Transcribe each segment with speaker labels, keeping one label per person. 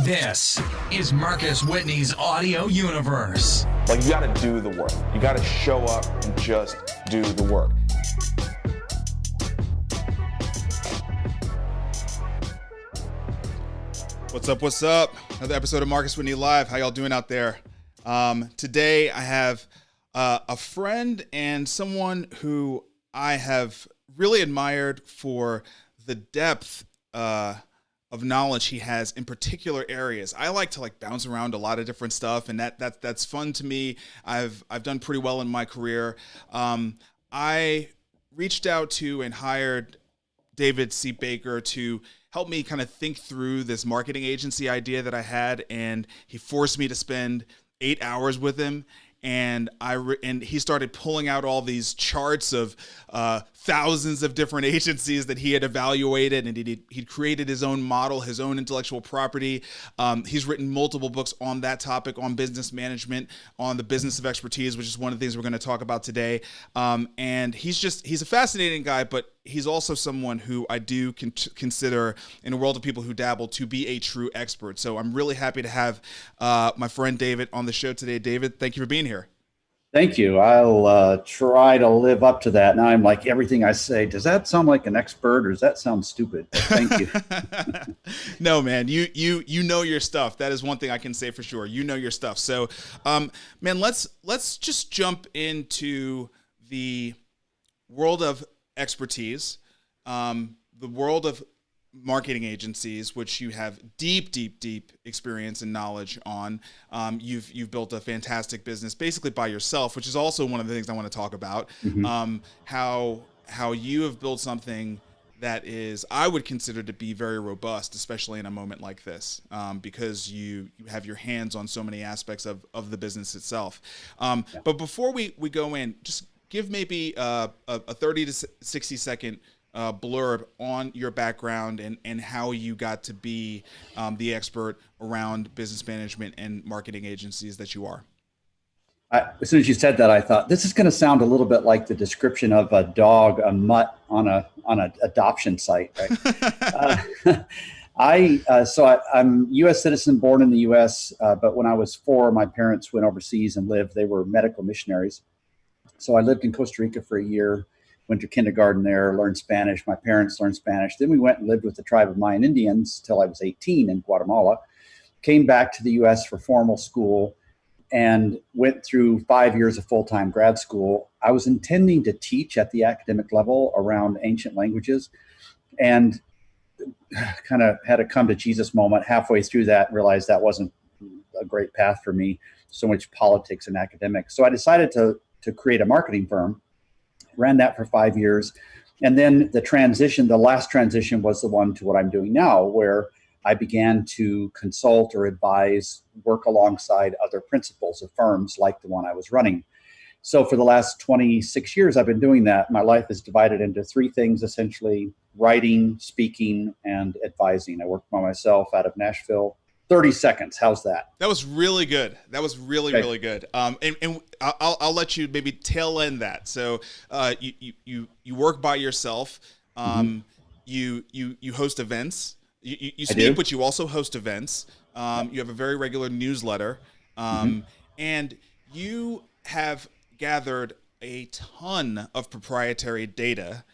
Speaker 1: This is Marcus Whitney's audio universe.
Speaker 2: Like, you gotta do the work. You gotta show up and just do the work.
Speaker 3: What's up? What's up? Another episode of Marcus Whitney Live. How y'all doing out there? Today I have a friend and someone who I have really admired for the depth of knowledge he has in particular areas. I like to bounce around a lot of different stuff, and that's fun to me. I've done pretty well in my career. I reached out to and hired David C. Baker to help me kind of think through this marketing agency idea that I had, and he forced me to spend 8 hours with him. And he started pulling out all these charts of thousands of different agencies that he had evaluated, and he'd created his own model, his own intellectual property. He's written multiple books on that topic, on business management, on the business of expertise, which is one of the things we're going to talk about today. And he's a fascinating guy, but he's also someone who I do consider, in a world of people who dabble, to be a true expert. So I'm really happy to have my friend David on the show today. David, thank you for being here.
Speaker 4: Thank you. I'll try to live up to that. Now I'm like, everything I say, does that sound like an expert or does that sound stupid? Thank you.
Speaker 3: No, man, you know your stuff. That is one thing I can say for sure. You know your stuff. So, man, let's just jump into the world of expertise, the world of marketing agencies, which you have deep experience and knowledge on. You've built a fantastic business basically by yourself, which is also one of the things I want to talk about. Mm-hmm. How you have built something that is, I would consider to be very robust, especially in a moment like this, because you have your hands on so many aspects of the business itself. But before we go in, just give maybe a 30 to 60 second blurb on your background and how you got to be the expert around business management and marketing agencies that you are.
Speaker 4: As soon as you said that, I thought this is going to sound a little bit like the description of a dog, a mutt on an adoption site, right? I'm U.S. citizen, born in the U.S., but when I was 4, my parents went overseas and lived. They were medical missionaries. So I lived in Costa Rica for a year, went to kindergarten there, learned Spanish. My parents learned Spanish. Then we went and lived with the tribe of Mayan Indians till I was 18 in Guatemala. Came back to the U.S. for formal school and went through 5 years of full-time grad school. I was intending to teach at the academic level around ancient languages, and kind of had a come to Jesus moment halfway through that and realized that wasn't a great path for me, so much politics and academics. So I decided to create a marketing firm, ran that for 5 years. And then the last transition was the one to what I'm doing now, where I began to consult or advise, work alongside other principals of firms like the one I was running. So for the last 26 years, I've been doing that. My life is divided into 3 things, essentially: writing, speaking, and advising. I work by myself out of Nashville. 30 seconds. How's that?
Speaker 3: That was really good. That was really good. And I'll let you maybe tail end that. So you work by yourself. Mm-hmm. You host events. You speak, but you also host events. You have a very regular newsletter, and you have gathered a ton of proprietary data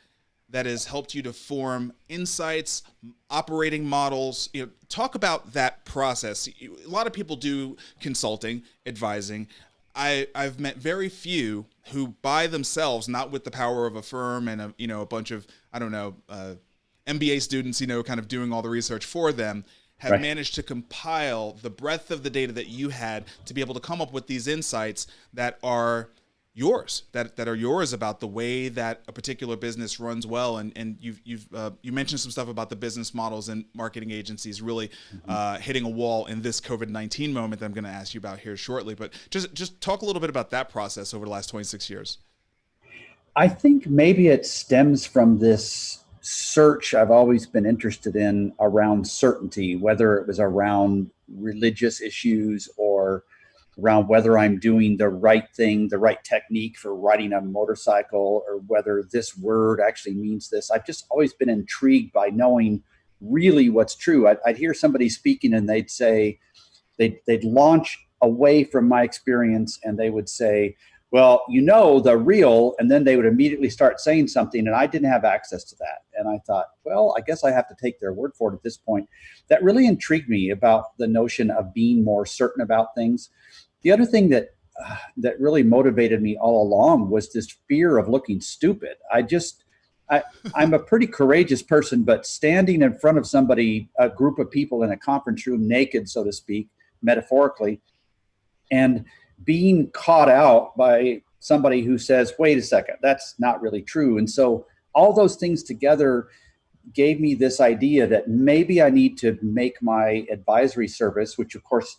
Speaker 3: that has helped you to form insights, operating models. Talk about that process. A lot of people do consulting, advising. I've met very few who, by themselves, not with the power of a firm and a bunch of MBA students, kind of doing all the research for them, have managed to compile the breadth of the data that you had to be able to come up with these insights that are yours, that are yours about the way that a particular business runs well. And you mentioned some stuff about the business models and marketing agencies really hitting a wall in this COVID-19 moment that I'm going to ask you about here shortly. But just talk a little bit about that process over the last 26 years.
Speaker 4: I think maybe it stems from this search I've always been interested in around certainty, whether it was around religious issues or around whether I'm doing the right thing, the right technique for riding a motorcycle, or whether this word actually means this. I've just always been intrigued by knowing really what's true. I'd hear somebody speaking and they'd say, they'd launch away from my experience and they would say, well, the real, and then they would immediately start saying something and I didn't have access to that. And I thought, well, I guess I have to take their word for it at this point. That really intrigued me about the notion of being more certain about things. The other thing that really motivated me all along was this fear of looking stupid. I'm a pretty courageous person, but standing in front of somebody, a group of people in a conference room, naked, so to speak, metaphorically, and being caught out by somebody who says, wait a second, that's not really true. And so all those things together gave me this idea that maybe I need to make my advisory service, which of course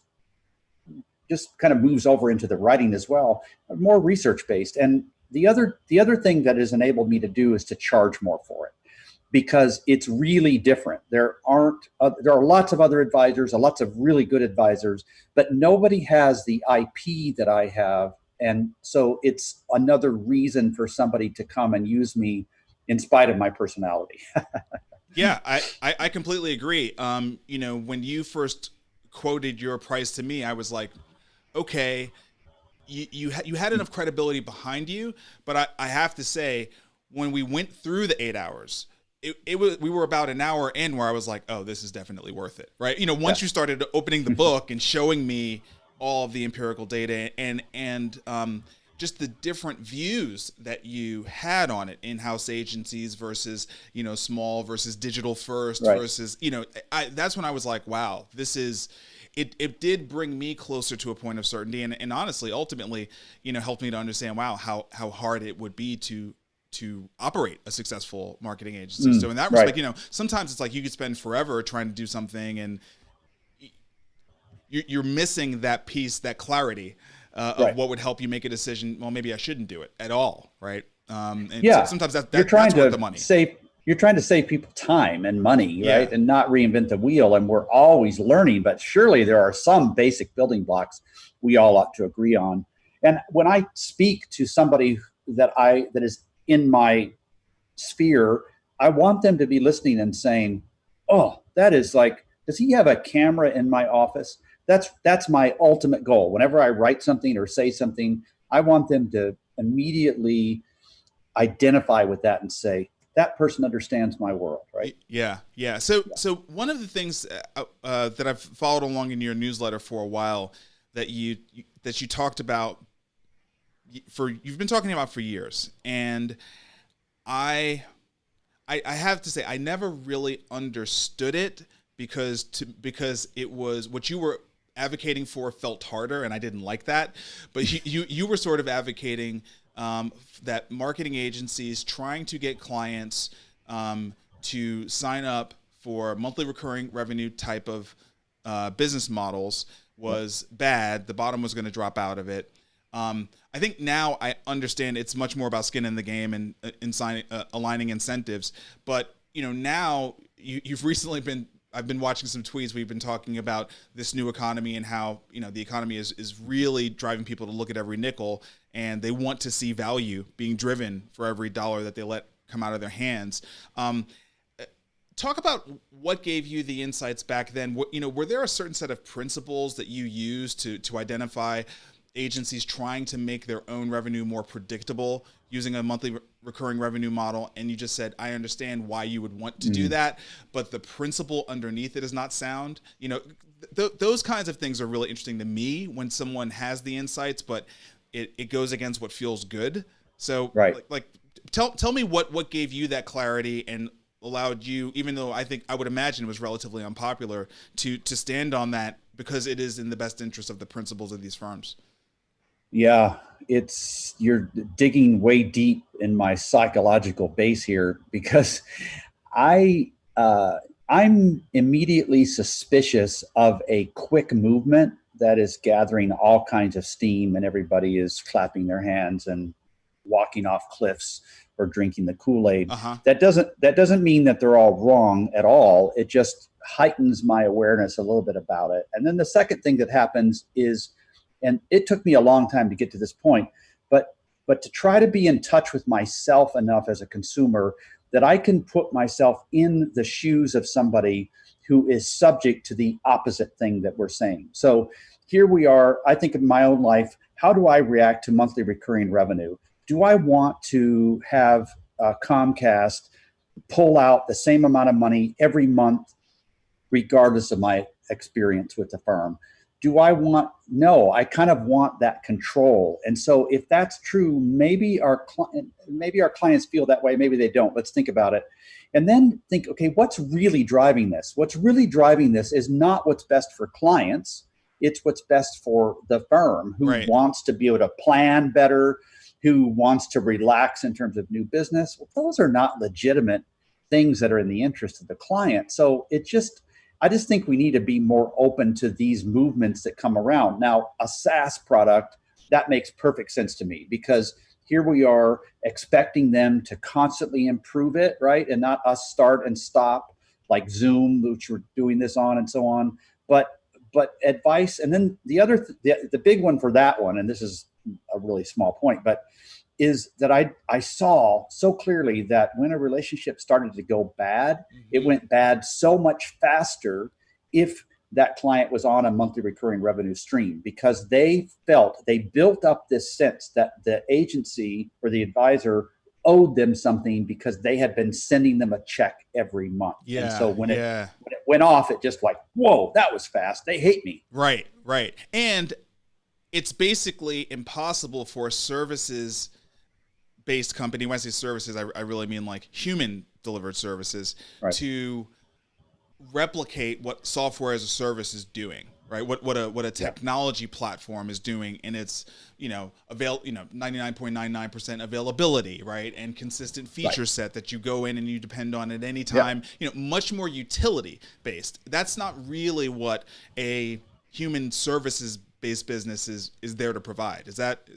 Speaker 4: just kind of moves over into the writing as well, more research-based. And the other thing that has enabled me to do is to charge more for it, because it's really different. There are lots of other advisors, lots of really good advisors, but nobody has the IP that I have. And so it's another reason for somebody to come and use me in spite of my personality.
Speaker 3: Yeah, I completely agree. When you first quoted your price to me, I was like, okay, you had enough credibility behind you, but I have to say, when we went through the 8 hours, we were about an hour in where I was like, oh, this is definitely worth it, right? Once you started opening the book and showing me all of the empirical data and just the different views that you had on it, in-house agencies versus, small versus digital first, right, versus, that's when I was like, wow, this is, it did bring me closer to a point of certainty. And honestly, ultimately, helped me to understand, wow, how hard it would be to operate a successful marketing agency. So in that respect, right, sometimes it's like you could spend forever trying to do something and you're missing that piece, that clarity of what would help you make a decision. Well, maybe I shouldn't do it at all. Right. And so sometimes that's worth the money.
Speaker 4: You're trying to save people time and money, right? And not reinvent the wheel. And we're always learning, but surely there are some basic building blocks we all ought to agree on. And when I speak to somebody that is in my sphere, I want them to be listening and saying, oh, that is like, does he have a camera in my office? That's my ultimate goal. Whenever I write something or say something, I want them to immediately identify with that and say, that person understands my world, right?
Speaker 3: Yeah. So one of the things that I've followed along in your newsletter for a while that you talked about you've been talking about for years, and I have to say I never really understood it because it was what you were advocating for felt harder, and I didn't like that. But you were sort of advocating that marketing agencies trying to get clients to sign up for monthly recurring revenue type of business models was bad. The bottom was going to drop out of it. I think now I understand it's much more about skin in the game and aligning incentives. But now you've recently I've been watching some tweets. We've been talking about this new economy and how the economy is really driving people to look at every nickel, and they want to see value being driven for every dollar that they let come out of their hands. Talk about what gave you the insights back then. Were there a certain set of principles that you used to identify agencies trying to make their own revenue more predictable using a monthly recurring revenue model, and you just said, I understand why you would want to do that, but the principle underneath it is not sound? Those kinds of things are really interesting to me when someone has the insights, but it goes against what feels good. So tell me what gave you that clarity and allowed you, even though I would imagine it was relatively unpopular, to stand on that because it is in the best interest of the principles of these firms.
Speaker 4: Yeah, you're digging way deep in my psychological base here, because I'm immediately suspicious of a quick movement that is gathering all kinds of steam and everybody is clapping their hands and walking off cliffs or drinking the Kool-Aid. That doesn't mean that they're all wrong at all. It just heightens my awareness a little bit about it. And then the second thing that happens is, and it took me a long time to get to this point, but to try to be in touch with myself enough as a consumer that I can put myself in the shoes of somebody who is subject to the opposite thing that we're saying. So here we are. I think of my own life. How do I react to monthly recurring revenue? Do I want to have Comcast pull out the same amount of money every month, regardless of my experience with the firm? No, I kind of want that control. And so if that's true, maybe our clients feel that way, maybe they don't. Let's think about it. And then think, okay, what's really driving this? What's really driving this is not what's best for clients. It's what's best for the firm who wants to be able to plan better, who wants to relax in terms of new business. Well, those are not legitimate things that are in the interest of the client. So I just think we need to be more open to these movements that come around. Now, a SaaS product, that makes perfect sense to me, because here we are expecting them to constantly improve it, right? And not us start and stop like Zoom, which we're doing this on and so on. But advice, and then the big one for that one, and this is a really small point, but is that I saw so clearly that when a relationship started to go bad, it went bad so much faster if that client was on a monthly recurring revenue stream, because they built up this sense that the agency or the advisor owed them something because they had been sending them a check every month.
Speaker 3: Yeah.
Speaker 4: And so when it went off, it just like, whoa, that was fast. They hate me.
Speaker 3: Right. And it's basically impossible for a services-based company. When I say services, I really mean like human-delivered services, to replicate what software as a service is doing. Right, what a technology platform is doing in its 99.99% availability, right, and consistent feature set that you go in and you depend on at any time. Much more utility based. That's not really what a human services based business is there to provide. Is that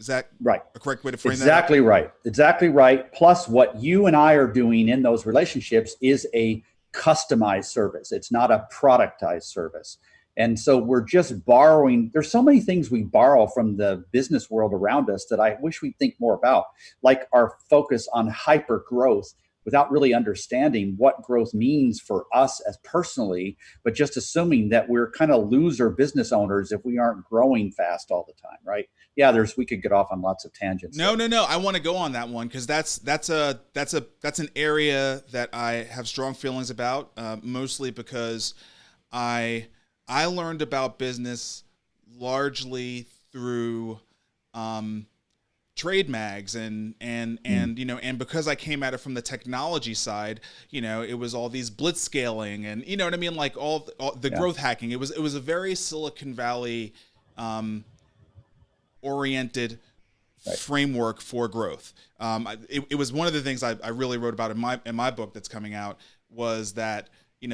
Speaker 4: right?
Speaker 3: A correct way to frame
Speaker 4: exactly that? Exactly right. Plus, what you and I are doing in those relationships is a customized service. It's not a productized service. And so we're just borrowing. There's so many things we borrow from the business world around us that I wish we'd think more about, like our focus on hyper growth without really understanding what growth means for us as personally, but just assuming that we're kind of loser business owners if we aren't growing fast all the time, right? Yeah, we could get off on lots of tangents.
Speaker 3: No. I want to go on that one because that's an area that I have strong feelings about, mostly because I learned about business largely through trade mags and because I came at it from the technology side, it was all these blitz scaling and you know what I mean, like all the growth hacking. It was a very Silicon Valley oriented framework for growth. It was one of the things I really wrote about in my book that's coming out, was that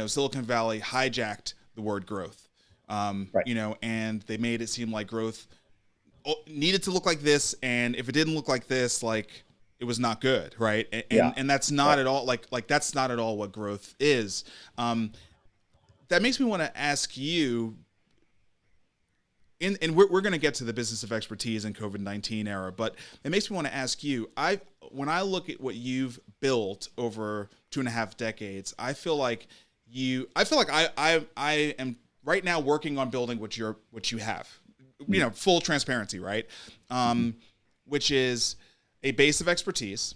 Speaker 3: Silicon Valley hijacked the word growth, and they made it seem like growth needed to look like this, and if it didn't look like this, like it was not good, right? And that's not at all like that's not at all what growth is. That makes me want to ask you, and we're going to get to the business of expertise in COVID-19 era, but it makes me want to ask you, when I look at what you've built over 2.5 decades, I feel like I am right now working on building what you have, full transparency, right? Which is a base of expertise.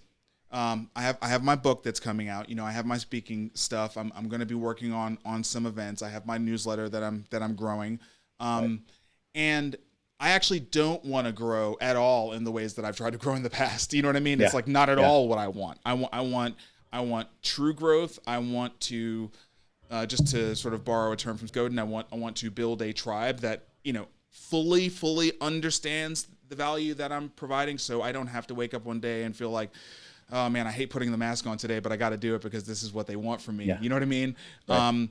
Speaker 3: I have my book that's coming out. I have my speaking stuff. I'm going to be working on some events. I have my newsletter that I'm growing. And I actually don't want to grow at all in the ways that I've tried to grow in the past. You know what I mean? Yeah. It's like not at all what I want. I want true growth. I want to just to sort of borrow a term from Godin, I want to build a tribe that fully understands the value that I'm providing, so I don't have to wake up one day and feel like, oh man, I hate putting the mask on today, but I got to do it because this is what they want from me. Yeah. You know what I mean? Right.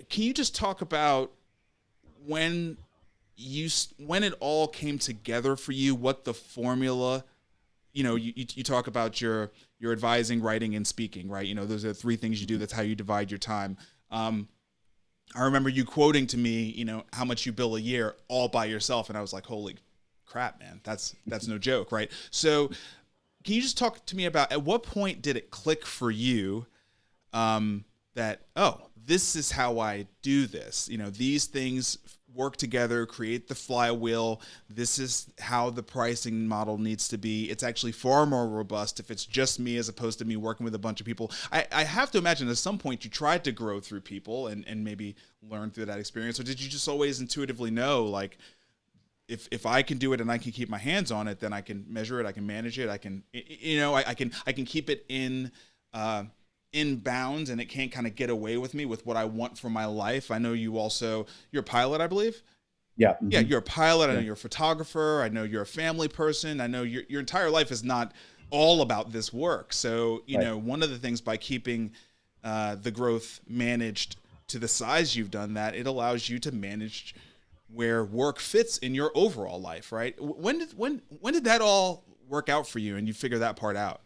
Speaker 3: Can you just talk about when it all came together for you, what the formula, you talk about your advising, writing, and speaking, right? Those are the 3 things you do. That's how you divide your time. I remember you quoting to me, how much you bill a year all by yourself. And I was like, holy crap, man, that's no joke. Right. So can you just talk to me about at what point did it click for you that, oh, this is how I do this? You know, these things work together, create the flywheel. This is how the pricing model needs to be. It's actually far more robust if it's just me as opposed to me working with a bunch of people. I have to imagine at some point you tried to grow through people and maybe learn through that experience. Or did you just always intuitively know, like, if I can do it and I can keep my hands on it, then I can measure it, I can manage it, I can, you know, I can keep it in bounds, and it can't kind of get away with me with what I want for my life. I know you're a pilot, I believe.
Speaker 4: Yeah. Mm-hmm.
Speaker 3: Yeah, you're a pilot. I know you're a photographer. I know you're a family person. I know your entire life is not all about this work. So, you know, one of the things by keeping the growth managed to the size you've done, that it allows you to manage where work fits in your overall life, right? When did that all work out for you and you figure that part out?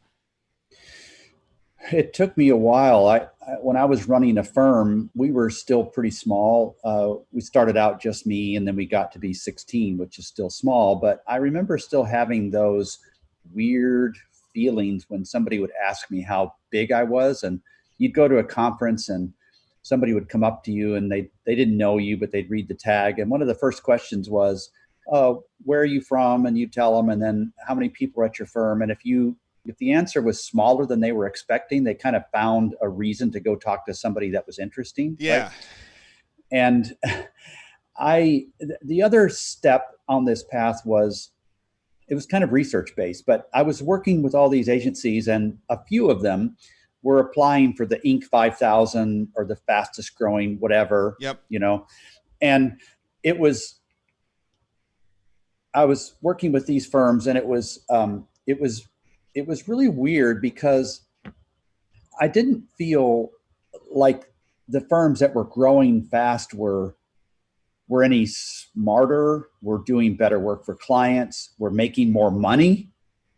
Speaker 4: It took me a while. When I was running a firm, we were still pretty small. We started out just me, and then we got to be 16, which is still small. But I remember still having those weird feelings when somebody would ask me how big I was. And you'd go to a conference and somebody would come up to you and they didn't know you, but they'd read the tag. And one of the first questions was, where are you from? And you tell them, and then how many people are at your firm? And if the answer was smaller than they were expecting, they kind of found a reason to go talk to somebody that was interesting.
Speaker 3: Yeah.
Speaker 4: Right? And the other step on this path was, it was kind of research based, but I was working with all these agencies, and a few of them were applying for the Inc. 5000 or the fastest growing, whatever.
Speaker 3: Yep.
Speaker 4: You know, and I was working with these firms, and it was really weird because I didn't feel like the firms that were growing fast were any smarter, were doing better work for clients, were making more money.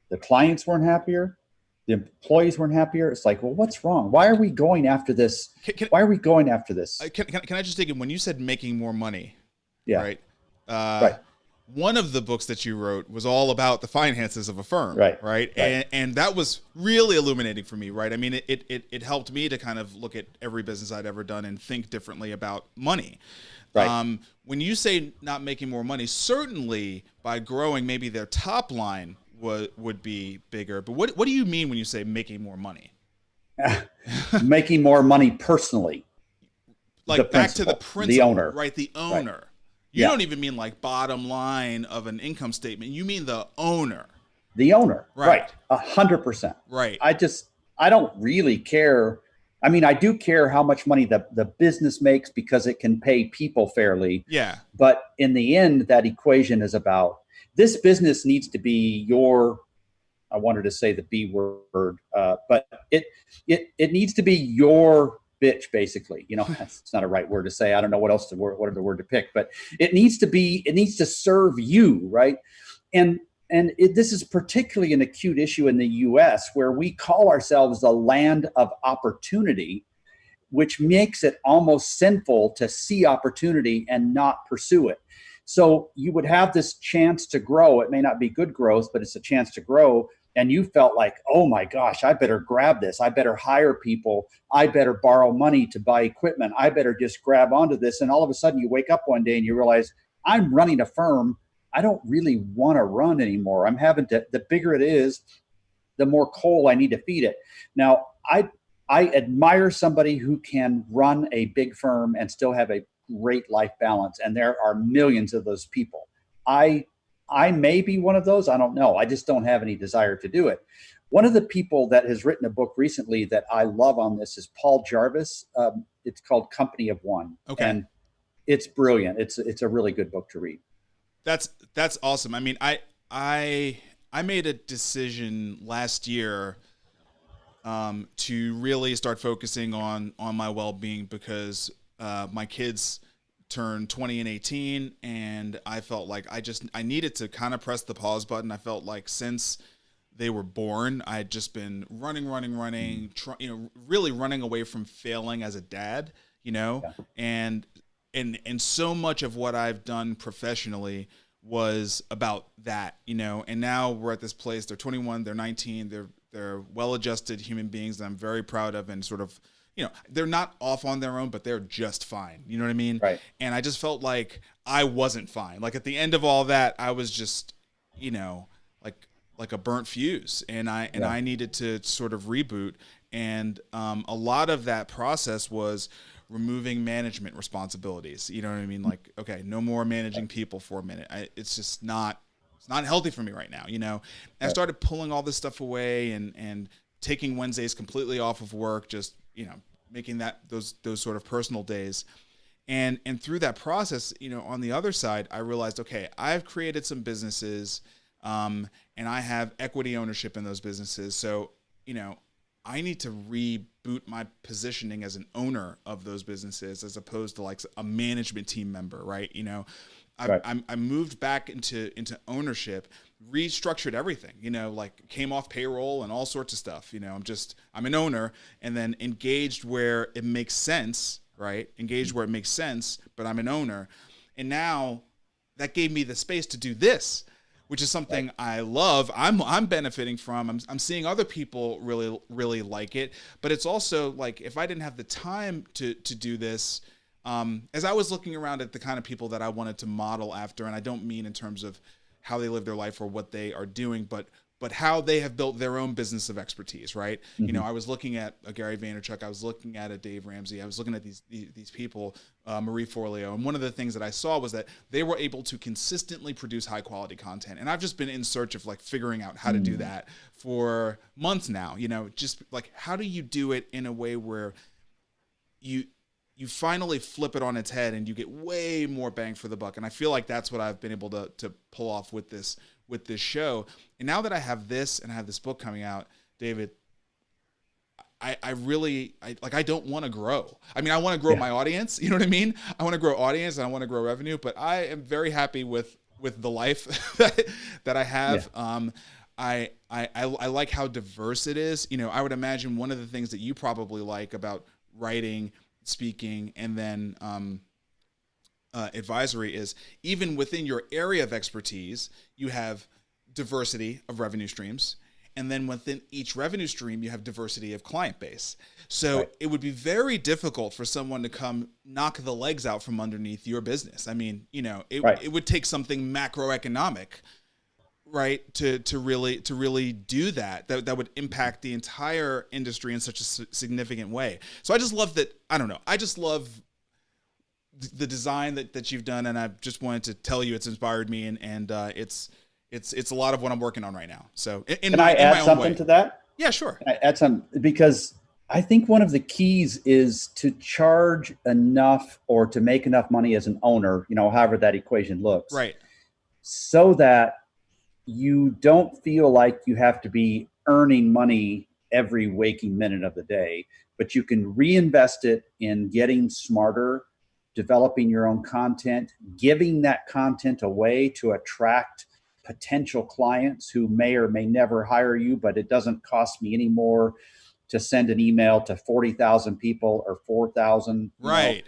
Speaker 4: The clients weren't happier. The employees weren't happier. It's like, well, what's wrong? Why are we going after this? Why are we going after this?
Speaker 3: Can I just take it, when you said making more money?
Speaker 4: Yeah.
Speaker 3: Right.
Speaker 4: Right.
Speaker 3: One of the books that you wrote was all about the finances of a firm.
Speaker 4: Right.
Speaker 3: Right. And that was really illuminating for me. Right. I mean, it helped me to kind of look at every business I'd ever done and think differently about money.
Speaker 4: Right.
Speaker 3: When you say not making more money, certainly by growing, maybe their top line would be bigger. But what do you mean when you say making more money?
Speaker 4: Making more money personally.
Speaker 3: Like back to the principal,
Speaker 4: the owner.
Speaker 3: Right? The owner. Right. You don't even mean like bottom line of an income statement. You mean the owner.
Speaker 4: The owner.
Speaker 3: Right.
Speaker 4: 100%.
Speaker 3: Right.
Speaker 4: I don't really care. I mean, I do care how much money the business makes because it can pay people fairly.
Speaker 3: Yeah.
Speaker 4: But in the end, that equation is about, this business needs to be I wanted to say the B word, but it needs to be your bitch, basically. You know, it's not a right word to say. I don't know what other word to pick, but it needs to serve you, right? And this is particularly an acute issue in the U.S., where we call ourselves the land of opportunity, which makes it almost sinful to see opportunity and not pursue it. So you would have this chance to grow. It may not be good growth, but it's a chance to grow. And you felt like, oh my gosh, I better grab this. I better hire people. I better borrow money to buy equipment. I better just grab onto this. And all of a sudden you wake up one day and you realize, I'm running a firm I don't really want to run anymore. I'm having to, the bigger it is, the more coal I need to feed it. Now, I admire somebody who can run a big firm and still have a great life balance. And there are millions of those people. I may be one of those. I don't know. I just don't have any desire to do it. One of the people that has written a book recently that I love on this is Paul Jarvis. It's called Company of One.
Speaker 3: Okay.
Speaker 4: And it's brilliant. It's a really good book to read.
Speaker 3: That's awesome. I mean, I made a decision last year to really start focusing on my well-being because my kids turned 20 and 18, and I felt like I needed to kind of press the pause button. I felt like since they were born, I had just been running, really running away from failing as a dad, and so much of what I've done professionally was about that, and now we're at this place. They're 21, they're 19, they're well-adjusted human beings that I'm very proud of, and sort of, they're not off on their own, but they're just fine. You know what I mean?
Speaker 4: Right.
Speaker 3: And I just felt like I wasn't fine. Like at the end of all that, I was just, like a burnt fuse, and I needed to sort of reboot. And a lot of that process was removing management responsibilities. You know what I mean? Like, okay, no more managing people for a minute. It's just not healthy for me right now. And I started pulling all this stuff away and taking Wednesdays completely off of work, just, making that those sort of personal days. And through that process, on the other side, I realized, okay, I've created some businesses, and I have equity ownership in those businesses. So, I need to reboot my positioning as an owner of those businesses as opposed to like a management team member, right? I moved back into ownership, restructured everything, like came off payroll and all sorts of stuff. I'm an owner, and then engaged where it makes sense, right? Engaged where it makes sense, but I'm an owner. And now that gave me the space to do this, which is something I love. I'm benefiting from. I'm seeing other people really, really like it. But it's also like, if I didn't have the time to do this, as I was looking around at the kind of people that I wanted to model after, and I don't mean in terms of how they live their life or what they are doing, but how they have built their own business of expertise, right? Mm-hmm. I was looking at a Gary Vaynerchuk, I was looking at a Dave Ramsey, I was looking at these people, Marie Forleo, and one of the things that I saw was that they were able to consistently produce high quality content. And I've just been in search of like figuring out how to do that for months now, just like, how do you do it in a way where you finally flip it on its head and you get way more bang for the buck? And I feel like that's what I've been able to pull off with this show. And now that I have this and I have this book coming out, David, I don't want to grow. I mean, I want to grow my audience. You know what I mean? I want to grow audience and I want to grow revenue, but I am very happy with the life that I have. Yeah. I like how diverse it is. I would imagine one of the things that you probably like about writing, speaking, and then advisory is, even within your area of expertise, you have diversity of revenue streams. And then within each revenue stream, you have diversity of client base. So it would be very difficult for someone to come knock the legs out from underneath your business. I mean, it would take something macroeconomic, right, to really do that would impact the entire industry in such a significant way. So I just love that. I don't know. I just love the design that you've done, and I just wanted to tell you it's inspired me, and it's a lot of what I'm working on right now. So
Speaker 4: can I add something to that?
Speaker 3: Yeah, sure.
Speaker 4: Can I add some, because I think one of the keys is to charge enough or to make enough money as an owner, however that equation looks,
Speaker 3: right,
Speaker 4: so that you don't feel like you have to be earning money every waking minute of the day, but you can reinvest it in getting smarter, developing your own content, giving that content away to attract potential clients who may or may never hire you, but it doesn't cost me any more to send an email to 40,000 people or 4,000.
Speaker 3: Right.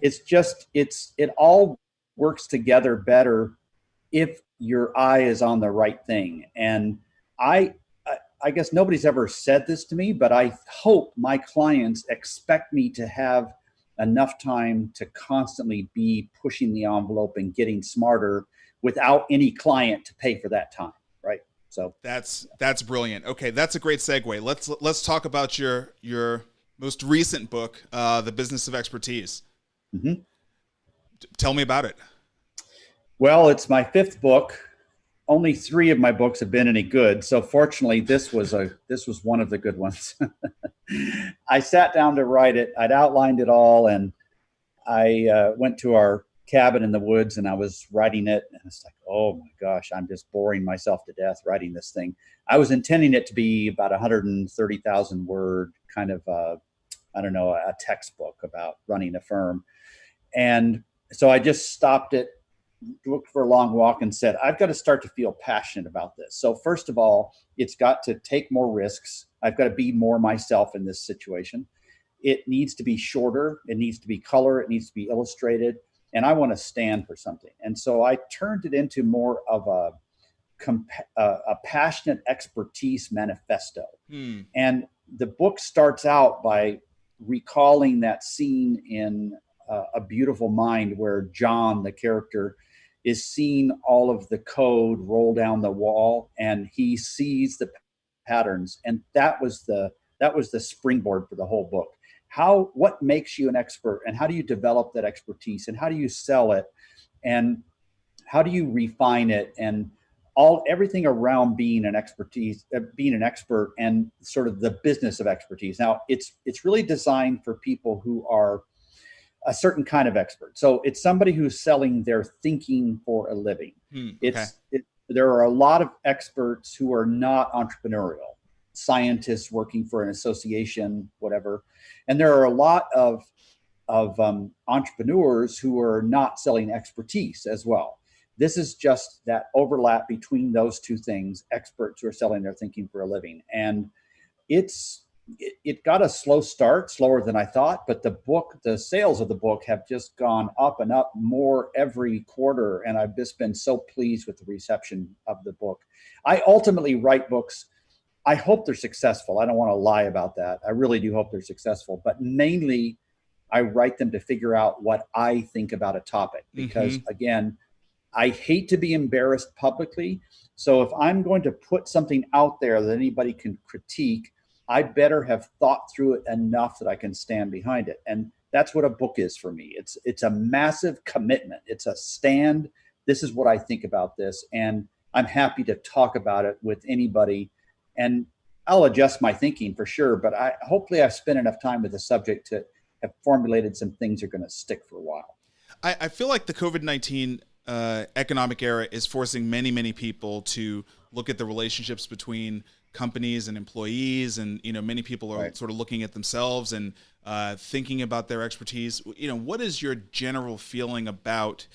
Speaker 4: It all works together better if your eye is on the right thing. And I guess nobody's ever said this to me, but I hope my clients expect me to have enough time to constantly be pushing the envelope and getting smarter without any client to pay for that time, right? So
Speaker 3: that's brilliant. Okay, that's a great segue. Let's talk about your most recent book, The Business of Expertise.
Speaker 4: Mm-hmm.
Speaker 3: Tell me about it.
Speaker 4: Well, it's my fifth book. Only 3 of my books have been any good. So fortunately, this was one of the good ones. I sat down to write it. I'd outlined it all, and I went to our cabin in the woods and I was writing it. And it's like, oh my gosh, I'm just boring myself to death writing this thing. I was intending it to be about 130,000 word kind of, a textbook about running a firm. And so I just stopped it, looked for a long walk, and said, I've got to start to feel passionate about this. So first of all, it's got to take more risks. I've got to be more myself in this situation. It needs to be shorter. It needs to be color. It needs to be illustrated. and I want to stand for something. And so I turned it into more of a passionate expertise manifesto. And the book starts out by recalling that scene in A Beautiful Mind where John, the character, is seeing all of the code roll down the wall, and he sees the patterns. And that was the springboard for the whole book. What makes you an expert, and how do you develop that expertise, and how do you sell it, and how do you refine it, and everything around being an expert and sort of the business of expertise. Now it's really designed for people who are a certain kind of expert. So it's somebody who's selling their thinking for a living.
Speaker 3: Okay.
Speaker 4: There are a lot of experts who are not entrepreneurial, scientists working for an association, whatever. And there are a lot of entrepreneurs who are not selling expertise as well. This is just that overlap between those two things, experts who are selling their thinking for a living. And it got a slow start, slower than I thought, but the sales of the book have just gone up and up more every quarter. And I've just been so pleased with the reception of the book. I ultimately write books. I hope they're successful. I don't want to lie about that. I really do hope they're successful, but mainly I write them to figure out what I think about a topic, because again, I hate to be embarrassed publicly. So if I'm going to put something out there that anybody can critique, I better have thought through it enough that I can stand behind it. And that's what a book is for me. It's a massive commitment. It's a stand. This is what I think about this. And I'm happy to talk about it with anybody. And I'll adjust my thinking for sure. But hopefully I've spent enough time with the subject to have formulated some things that are going to stick for a while.
Speaker 3: I feel like the COVID-19 economic era is forcing many, many people to look at the relationships between companies and employees. And, many people are sort of looking at themselves and thinking about their expertise. What is your general feeling about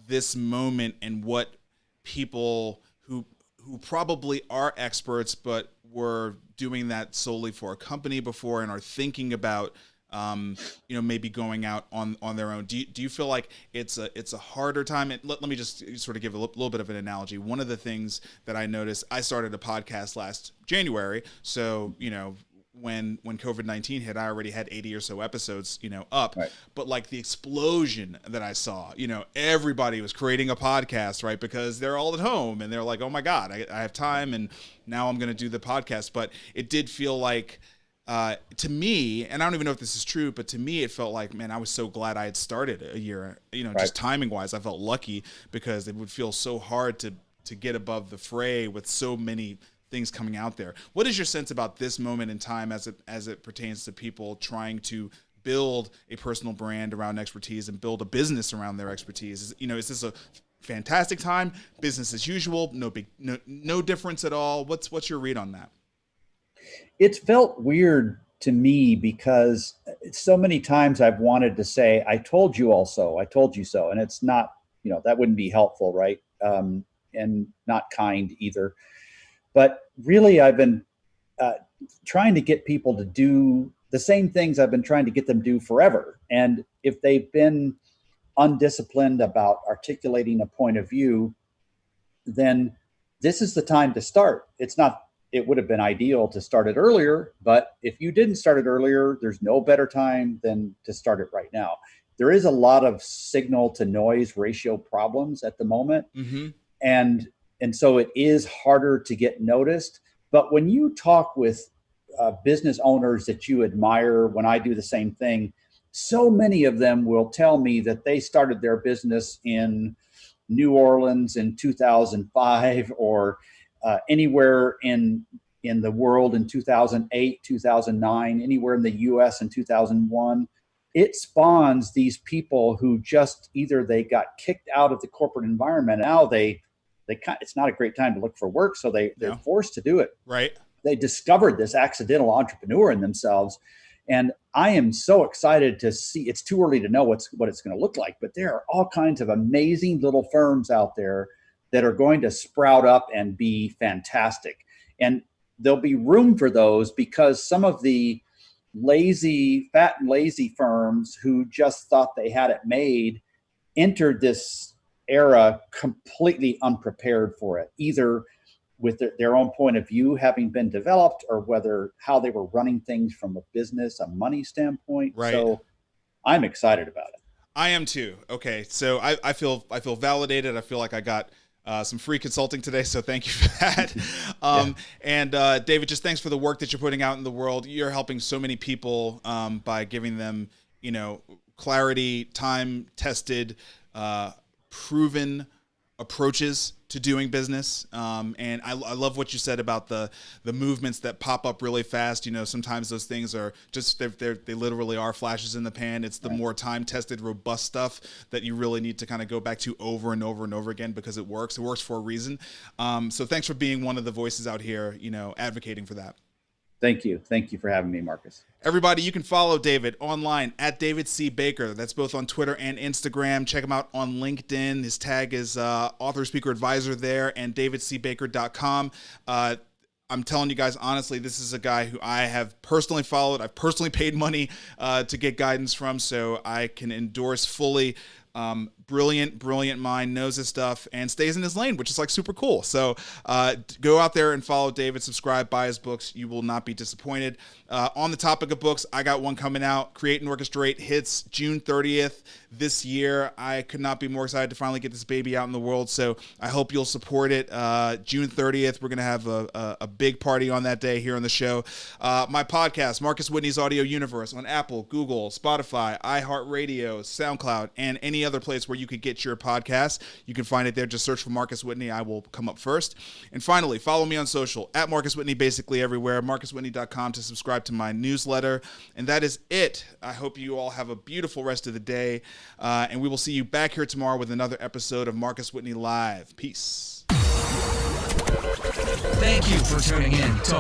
Speaker 3: this moment, and what people who probably are experts, but were doing that solely for a company before and are thinking about maybe going out on their own. Do you feel like it's a harder time? And let me just sort of give a little bit of an analogy. One of the things that I noticed, I started a podcast last January. So, when COVID-19 hit, I already had 80 or so episodes, up,
Speaker 4: right.
Speaker 3: But like the explosion that I saw, everybody was creating a podcast, right? Because they're all at home and they're like, oh my God, I have time and now I'm going to do the podcast. But it did feel like, to me, and I don't even know if this is true, but to me, it felt like, man, I was so glad I had started a year,
Speaker 4: right.
Speaker 3: Just timing wise, I felt lucky, because it would feel so hard to get above the fray with so many things coming out there. What is your sense about this moment in time as it pertains to people trying to build a personal brand around expertise and build a business around their expertise? Is this a fantastic time, business as usual, no difference at all? What's your read on that?
Speaker 4: It's felt weird to me because so many times I've wanted to say, I told you also, I told you so. And it's not, that wouldn't be helpful, right? And not kind either. But really, I've been trying to get people to do the same things I've been trying to get them to do forever. And if they've been undisciplined about articulating a point of view, then this is the time to start. It would have been ideal to start it earlier, but if you didn't start it earlier, there's no better time than to start it right now. There is a lot of signal to noise ratio problems at the moment. And so it is harder to get noticed. But when you talk with business owners that you admire, when I do the same thing, so many of them will tell me that they started their business in New Orleans in 2005 or anywhere in the world in 2008, 2009, anywhere in the US in 2001. It spawns these people who just either they got kicked out of the corporate environment. Now it's not a great time to look for work. So they're forced to do it.
Speaker 3: Right.
Speaker 4: They discovered this accidental entrepreneur in themselves. And I am so excited to see. It's too early to know what it's going to look like, but there are all kinds of amazing little firms out there that are going to sprout up and be fantastic. And there'll be room for those because some of the fat and lazy firms who just thought they had it made entered this era completely unprepared for it, either with their own point of view having been developed, or whether how they were running things from a business, a money standpoint.
Speaker 3: Right.
Speaker 4: So I'm excited about it.
Speaker 3: I am too. Okay, so I feel validated. I feel like I got some free consulting today, so thank you for that. And David, just thanks for the work that you're putting out in the world. You're helping so many people by giving them, clarity, time-tested, proven approaches to doing business. And I love what you said about the movements that pop up really fast. Sometimes those things are just, they literally are flashes in the pan. It's the more time-tested, robust stuff that you really need to kind of go back to over and over and over again, because it works. It works for a reason. So thanks for being one of the voices out here, advocating for that.
Speaker 4: Thank you. Thank you for having me, Marcus.
Speaker 3: Everybody, you can follow David online at David C. Baker. That's both on Twitter and Instagram. Check him out on LinkedIn. His tag is author, speaker, advisor there, and davidcbaker.com. I'm telling you guys, honestly, this is a guy who I have personally followed. I've personally paid money to get guidance from, so I can endorse fully. Brilliant mind, knows his stuff, and stays in his lane, which is like super cool. So go out there and follow David, subscribe, buy his books. You will not be disappointed. On the topic of books, I got one coming out. Create and Orchestrate hits June 30th this year. I could not be more excited to finally get this baby out in the world. So I hope you'll support it. June 30th, we're going to have a big party on that day here on the show. My podcast, Marcus Whitney's Audio Universe, on Apple, Google, Spotify, iHeartRadio, SoundCloud, and any other place where you could get your podcast. You can find it there. Just search for Marcus Whitney. I will come up first. And finally, follow me on social at Marcus Whitney, basically everywhere. MarcusWhitney.com to subscribe to my newsletter. And that is it. I hope you all have a beautiful rest of the day. And we will see you back here tomorrow with another episode of Marcus Whitney Live. Peace.
Speaker 1: Thank you for tuning in to